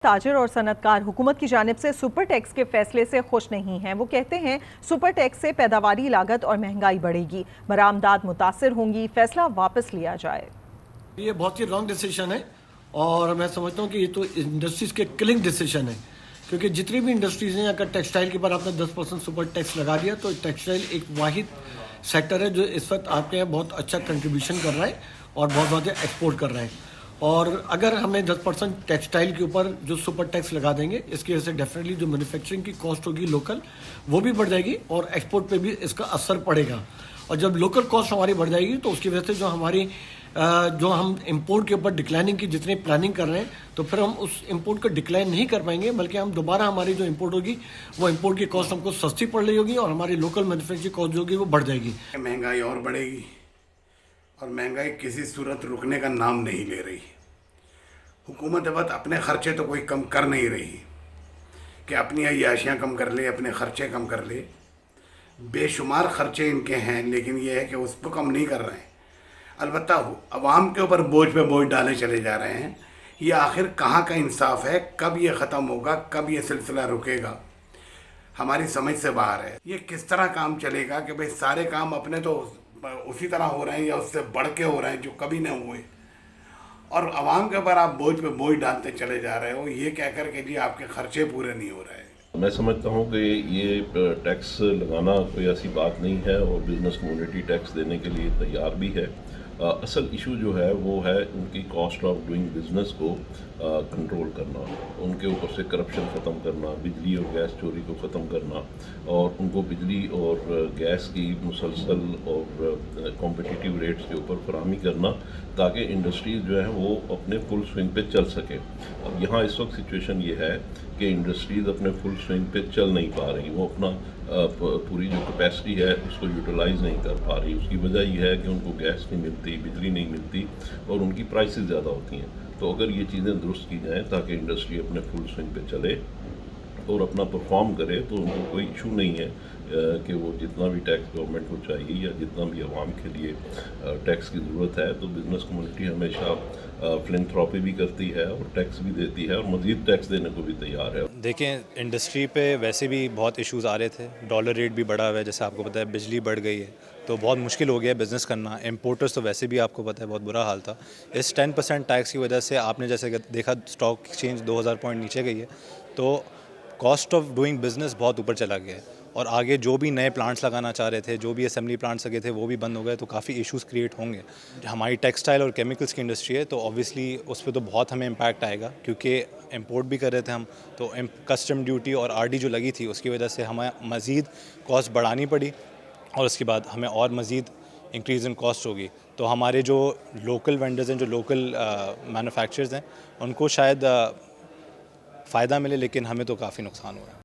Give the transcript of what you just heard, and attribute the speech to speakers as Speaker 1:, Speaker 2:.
Speaker 1: ताजिर और सनतकार हुकूमत की जानिब से सुपर टैक्स के फैसले से खुश नहीं हैं। वो कहते हैं सुपर टैक्स से पैदावारी लागत और महंगाई बढ़ेगी, बरामदात मुतासर होंगी, फैसला वापस लिया जाए।
Speaker 2: ये बहुत ही रॉन्ग डिसीजन है और मैं समझता हूँ कि ये तो इंडस्ट्रीज के किलिंग डिसीजन है, क्योंकि जितनी भी इंडस्ट्रीज हैं, अगर टेक्सटाइल के ऊपर आपने 10% सुपर टैक्स लगा दिया तो टेक्सटाइल एक वाहिद सेक्टर है जो इस वक्त आपके यहाँ बहुत अच्छा कंट्रीब्यूशन कर रहा है और बहुत ज़्यादा एक्सपोर्ट कर रहा है। और अगर हमें 10% टेक्सटाइल के ऊपर जो सुपर टैक्स लगा देंगे, इसकी वजह से डेफिनेटली जो मैन्युफैक्चरिंग की कॉस्ट होगी लोकल, वो भी बढ़ जाएगी और एक्सपोर्ट पे भी इसका असर पड़ेगा। और जब लोकल कॉस्ट हमारी बढ़ जाएगी तो उसकी वजह से जो हम इंपोर्ट के ऊपर डिक्लाइनिंग की जितनी प्लानिंग कर रहे हैं, तो फिर हम उस इंपोर्ट को डिक्लाइन नहीं कर पाएंगे, बल्कि हम दोबारा हमारी जो इंपोर्ट होगी वो इंपोर्ट की कॉस्ट हमको सस्ती पड़ रही होगी और हमारी लोकल मैन्युफैक्चरिंग कॉस्ट जो होगी वो बढ़ जाएगी।
Speaker 3: महंगाई और बढ़ेगी और महंगाई किसी सूरत रुकने का नाम नहीं ले रही। हुकूमत बस अपने खर्चे तो कोई कम कर नहीं रही कि अपनी अय्याशियाँ कम कर ले, अपने खर्चे कम कर ले। बेशुमार खर्चे इनके हैं, लेकिन ये है कि उसको कम नहीं कर रहे हैं। अलबत्ता अवाम के ऊपर बोझ पे बोझ डाले चले जा रहे हैं। ये आखिर कहाँ का इंसाफ है? कब ये ख़त्म होगा? कब ये सिलसिला रुकेगा? हमारी समझ से बाहर है। ये किस तरह काम चलेगा कि भाई सारे काम अपने तो उसी तरह हो रहे हैं या उससे बढ़ के हो रहे हैं जो कभी न हुए, और आवाम के ऊपर आप बोझ पे बोझ डालते चले जा रहे हो, ये कह कर के जी आपके खर्चे पूरे नहीं हो रहे।
Speaker 4: मैं समझता हूँ कि ये टैक्स लगाना कोई ऐसी बात नहीं है और बिज़नेस कम्युनिटी टैक्स देने के लिए तैयार भी है। असल इशू जो है वो है उनकी कॉस्ट ऑफ डूइंग बिज़नेस को कंट्रोल करना, उनके ऊपर से करप्शन ख़त्म करना, बिजली और गैस चोरी को ख़त्म करना और उनको बिजली और गैस की मुसलसल और कॉम्पिटिटिव रेट्स के ऊपर फराहमी करना, ताकि इंडस्ट्रीज़ जो है वो अपने फुल स्विंग पे चल सके। अब यहाँ इस वक्त सिचुएशन ये है कि इंडस्ट्रीज़ अपने फुल स्विंग पे चल नहीं पा रही, वो अपना पूरी जो कैपेसिटी है उसको यूटिलाइज़ नहीं कर पा रही। उसकी वजह यह है कि उनको गैस नहीं मिलती, बिजली नहीं मिलती और उनकी प्राइसेस ज़्यादा होती हैं। तो अगर ये चीज़ें दुरुस्त की जाएँ ताकि इंडस्ट्री अपने फुल स्विंग पे चले और अपना परफॉर्म करे, तो उनको कोई इशू नहीं है कि वो जितना भी टैक्स गवर्नमेंट को चाहिए या जितना भी आवाम के लिए टैक्स की ज़रूरत है, तो बिज़नेस कम्युनिटी हमेशा फिलैंथ्रोपी भी करती है और टैक्स भी देती है और मज़ीद टैक्स देने को भी तैयार है।
Speaker 5: देखें, इंडस्ट्री पे वैसे भी बहुत इश्यूज़ आ रहे थे, डॉलर रेट भी बढ़ा हुआ है, जैसे आपको पता है, बिजली बढ़ गई है, तो बहुत मुश्किल हो गया है बिज़नेस करना। इम्पोर्टर्स तो वैसे भी आपको पता है बहुत बुरा हाल था। इस 10% टैक्स की वजह से आपने जैसे देखा स्टॉक एक्सचेंज 2000 पॉइंट नीचे गई है, तो कॉस्ट ऑफ डूइंग बिज़नेस बहुत ऊपर चला गया है। और आगे जो भी नए प्लांट्स लगाना चाह रहे थे, जो भी असेंबली प्लांट्स लगे थे, वो भी बंद हो गए, तो काफ़ी इश्यूज़ क्रिएट होंगे। हमारी टेक्सटाइल और केमिकल्स की इंडस्ट्री है, तो ऑब्वियसली उस पर तो बहुत हमें इम्पैक्ट आएगा, क्योंकि इंपोर्ट भी कर रहे थे हम, तो कस्टम ड्यूटी और आरडी जो लगी थी उसकी वजह से हमें मज़ीद कॉस्ट बढ़ानी पड़ी और उसके बाद हमें और मज़ीद इंक्रीज़ इन कॉस्ट होगी। तो हमारे जो लोकल वेंडर्स हैं, जो लोकल मैन्युफैक्चरर्स हैं, उनको शायद फ़ायदा मिले, लेकिन हमें तो काफ़ी नुकसान हुआ है।